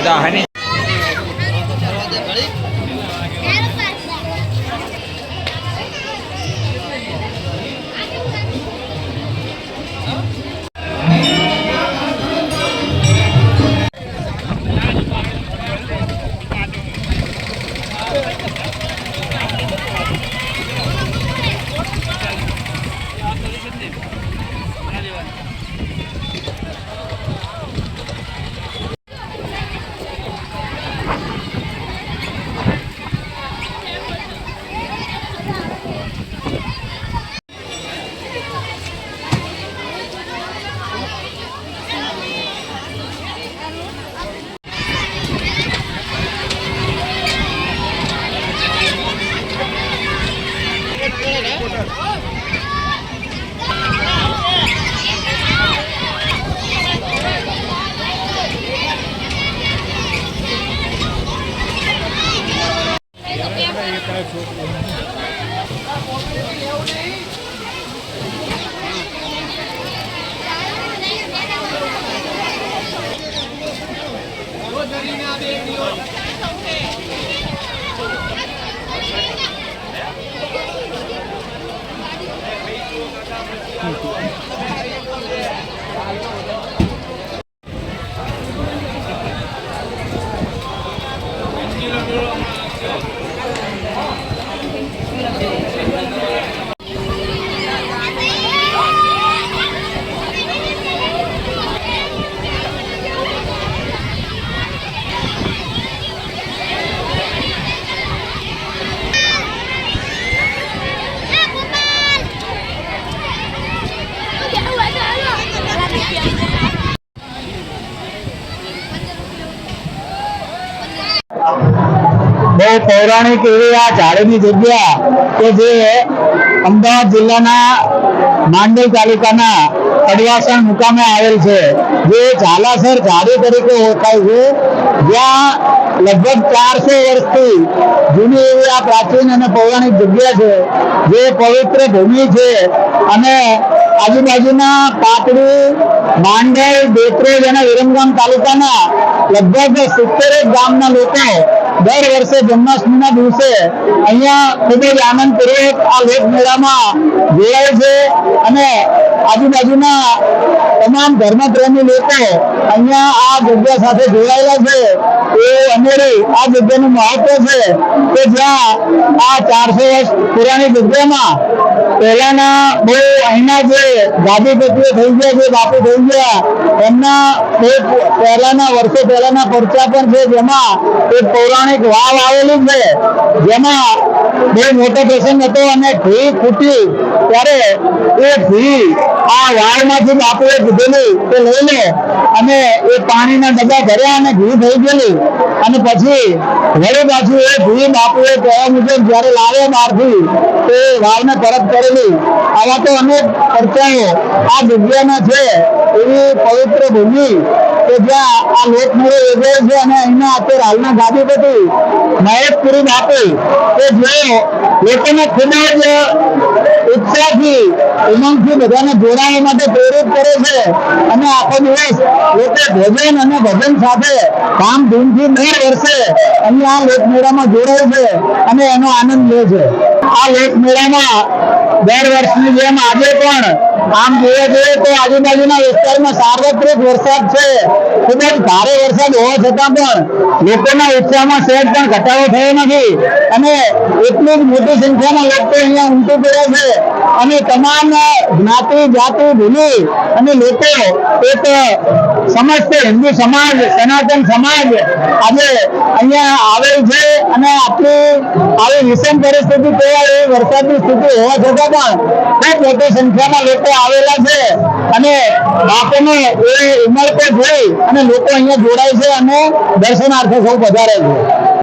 બધા હની બહુ પૌરાણિક એવી આ ઝાડીની જગ્યા કે જે અમદાવાદ જિલ્લાના માંડલ તાલુકાના કડવાસણ મુકામે આવેલ છે, જે ઝાલાસર ઝાડી તરીકે ઓળખાય છે, જ્યાં લગભગ 400 વર્ષથી જૂની એવી આ પ્રાચીન અને પૌરાણિક જગ્યા છે, જે પવિત્ર ભૂમિ છે અને આજુબાજુના પાટડી, માંડલ, બેત્રોજ અને વિરમગામ તાલુકાના લગભગ 70 ગામના લોકો દર વર્ષે જન્માષ્ટમીના દિવસે અહીંયા ખૂબ જ આનંદપૂર્વક આ લોકમેળામાં જોડાય છે અને આજુબાજુના તમામ ધર્મપ્રેમી લોકો અહીંયા આ જગ્યા સાથે જોડાયેલા છે। એ અનેરી આ જગ્યાનું મહત્વ છે કે જ્યાં આ 400 વર્ષ પુરાણી જગ્યામાં પહેલાના બહુ અહીંના જે ગાદીપતિઓ થઈ ગયા છે, બાપુ થઈ ગયા, એમના પહેલાના વર્ષો પહેલાના પરચા પણ છે, જેમાં એક પૌરાણિક વાવ આવેલી છે, જેમાં બહુ મોટો પ્રસંગ હતો અને ઘી ખૂટી ત્યારે એ ઘી આ વાવમાંથી બાપુએ કીધેલું કે લઈને અને એ પાણીના ડબ્બા ભર્યા અને ઘી થઈ ગયેલી અને પછી વળી પાછું એ ઘી બાપુએ કહેવા મુજબ જયારે લાવ્યા બહારથી તે વાવને પરત કરેલી। આવા તો અનેક પરચાઓ આ જગ્યાના છે, એવી પવિત્ર ભૂમિ કે જ્યાં આ લોકમેળો યોજાય છે અને અહીંના અત્યારે હાલના ગાદીપતિ મહેશપુરી બાપુ કે જે લોકોને ખૂબ જ ઉત્સાહથી ઉમંગથી બધાને જોડાવા માટે પ્રેરિત કરે છે અને આખો દિવસ લોકો ભોજન અને ભજન સાથે ધામધૂમથી દર વર્ષે અહીંયા આ લોકમેળામાં જોડાય છે અને એનો આનંદ લે છે। આ લોકમેળામાં દર વર્ષની જેમ આજે પણ આમ જોવા જઈએ તો આજુબાજુના વિસ્તારમાં સાર્વત્રિક વરસાદ છે, ખૂબ જ ભારે વરસાદ હોવા છતાં પણ લોકોના ઉત્સાહમાં સહેજ પણ ઘટાડો થયો નથી અને એટલી જ મોટી સંખ્યામાં લોકો અહીંયા ઉમટી પડ્યા છે અને તમામ જ્ઞાતિ જાતિ ભૂલી અને લોકો એક સમસ્ત હિન્દુ સમાજ, સનાતન સમાજ આજે અહીંયા આવેલ છે અને આવી વિષમ પરિસ્થિતિ તૈયાર એવી વરસાદની સ્થિતિ હોવા છતાં પણ ખૂબ મોટી સંખ્યામાં લોકો આવેલા છે અને બાપુને એ ઉંમર પર જોઈ અને લોકો અહીંયા જોડાય છે અને દર્શનાર્થે સૌ પધારે છે।